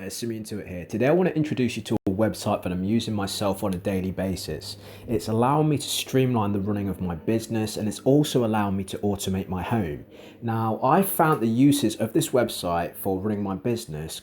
Simeon Tuitt here. Today I want to introduce you to a website that I'm using myself on a daily basis. It's allowing me to streamline the running of my business, and it's also allowing me to automate my home. Now, I found the uses of this website for running my business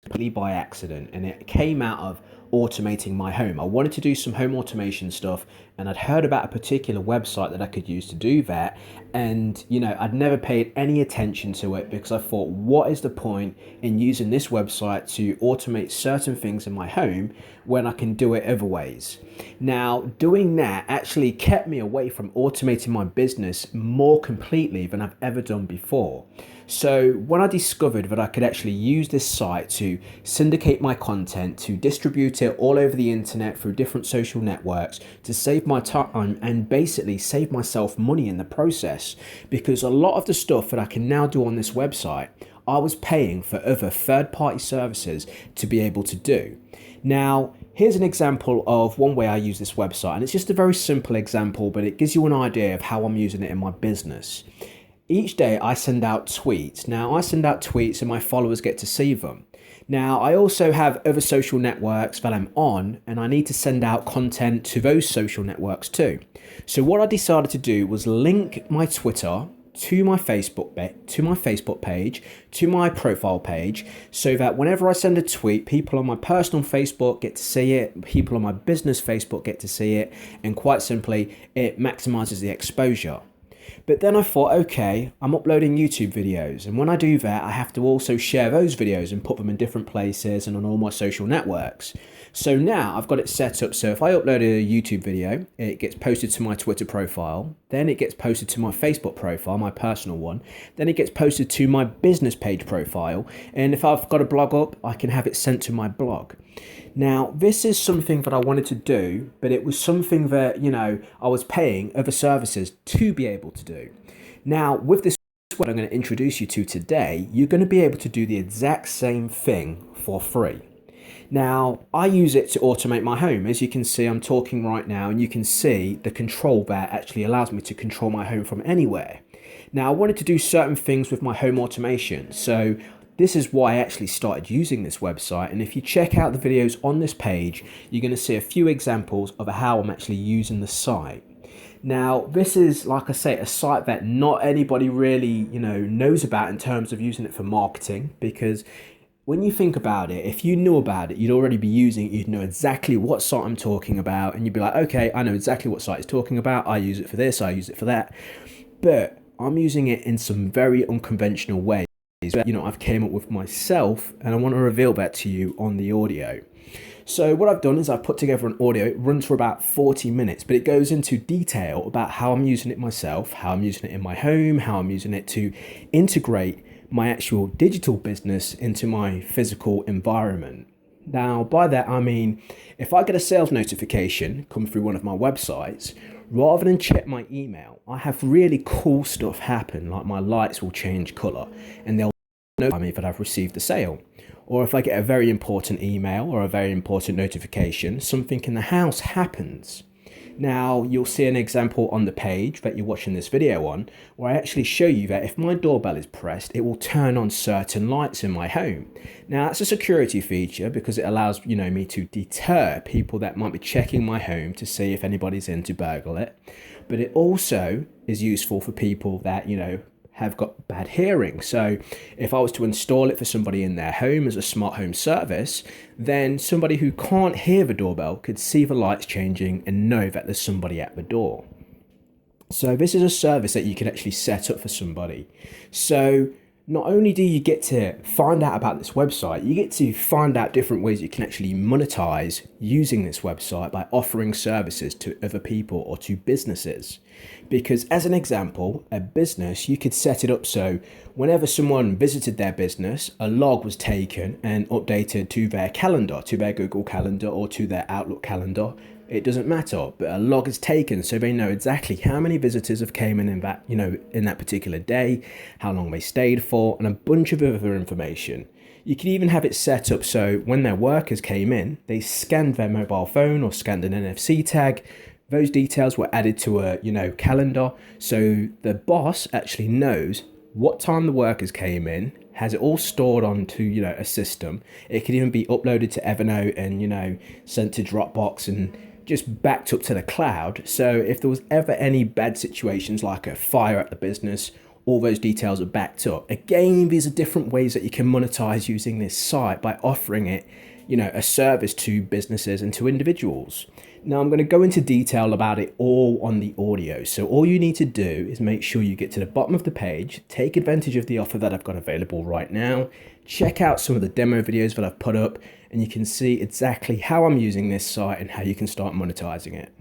completely by accident, and it came out of automating my home. I wanted to do some home automation stuff, and I'd heard about a particular website that I could use to do that. And I'd never paid any attention to it because I thought, what is the point in using this website to automate certain things in my home when I can do it other ways? Now, doing that actually kept me away from automating my business more completely than I've ever done before. So when I discovered that I could actually use this site to syndicate my content, to distribute it all over the internet through different social networks, to save my time and basically save myself money in the process, because a lot of the stuff that I can now do on this website, I was paying for other third-party services to be able to do. Now, here's an example of one way I use this website, and it's just a very simple example, but it gives you an idea of how I'm using it in my business. Each day I send out tweets. Now, I send out tweets and my followers get to see them. Now, I also have other social networks that I'm on, and I need to send out content to those social networks too. So what I decided to do was link my Twitter to my Facebook page, to my profile page, so that whenever I send a tweet, people on my personal Facebook get to see it, people on my business Facebook get to see it, and quite simply, it maximizes the exposure. But then I thought, okay, I'm uploading YouTube videos, and when I do that, I have to also share those videos and put them in different places and on all my social networks. So now I've got it set up so if I upload a YouTube video, it gets posted to my Twitter profile, then it gets posted to my Facebook profile, my personal one, then it gets posted to my business page profile, and if I've got a blog up, I can have it sent to my blog. Now, this is something that I wanted to do, but it was something that, I was paying other services to be able to do. Now, with this, what I'm going to introduce you to today, you're going to be able to do the exact same thing for free. Now, I use it to automate my home. As you can see, I'm talking right now, and you can see the control there actually allows me to control my home from anywhere. Now, I wanted to do certain things with my home automation, so this is why I actually started using this website, and if you check out the videos on this page, you're going to see a few examples of how I'm actually using the site. Now, this is, like I say, a site that not anybody really, knows about in terms of using it for marketing, because when you think about it, if you knew about it, you'd already be using it, you'd know exactly what site I'm talking about, and you'd be like, okay, I know exactly what site it's talking about, I use it for this, I use it for that, but I'm using it in some very unconventional ways. I've came up with myself, and I want to reveal that to you on the audio. So what I've done is I've put together an audio. It runs for about 40 minutes, but it goes into detail about how I'm using it myself, how I'm using it in my home, how I'm using it to integrate my actual digital business into my physical environment. Now, by that, I mean, if I get a sales notification come through one of my websites, rather than check my email, I have really cool stuff happen, like my lights will change color and they'll notify me that I've received a sale. Or if I get a very important email or a very important notification, something in the house happens. Now, you'll see an example on the page that you're watching this video on, where I actually show you that if my doorbell is pressed, it will turn on certain lights in my home. Now, that's a security feature because it allows, me to deter people that might be checking my home to see if anybody's in to burgle it. But it also is useful for people that, have got bad hearing. So if I was to install it for somebody in their home as a smart home service, then somebody who can't hear the doorbell could see the lights changing and know that there's somebody at the door. So this is a service that you can actually set up for somebody. So not only do you get to find out about this website, you get to find out different ways you can actually monetize using this website by offering services to other people or to businesses. Because as an example, a business, you could set it up so whenever someone visited their business, a log was taken and updated to their calendar, to their Google Calendar or to their Outlook calendar. It doesn't matter, but a log is taken so they know exactly how many visitors have came in that, in that particular day, how long they stayed for, and a bunch of other information. You can even have it set up so when their workers came in, they scanned their mobile phone or scanned an NFC tag. Those details were added to a, calendar, so the boss actually knows what time the workers came in, has it all stored onto, a system. It could even be uploaded to Evernote and, sent to Dropbox and just backed up to the cloud. So if there was ever any bad situations like a fire at the business, all those details are backed up. Again, these are different ways that you can monetize using this site by offering it, a service to businesses and to individuals. Now I'm going to go into detail about it all on the audio. So all you need to do is make sure you get to the bottom of the page, take advantage of the offer that I've got available right now, check out some of the demo videos that I've put up, and you can see exactly how I'm using this site and how you can start monetizing it.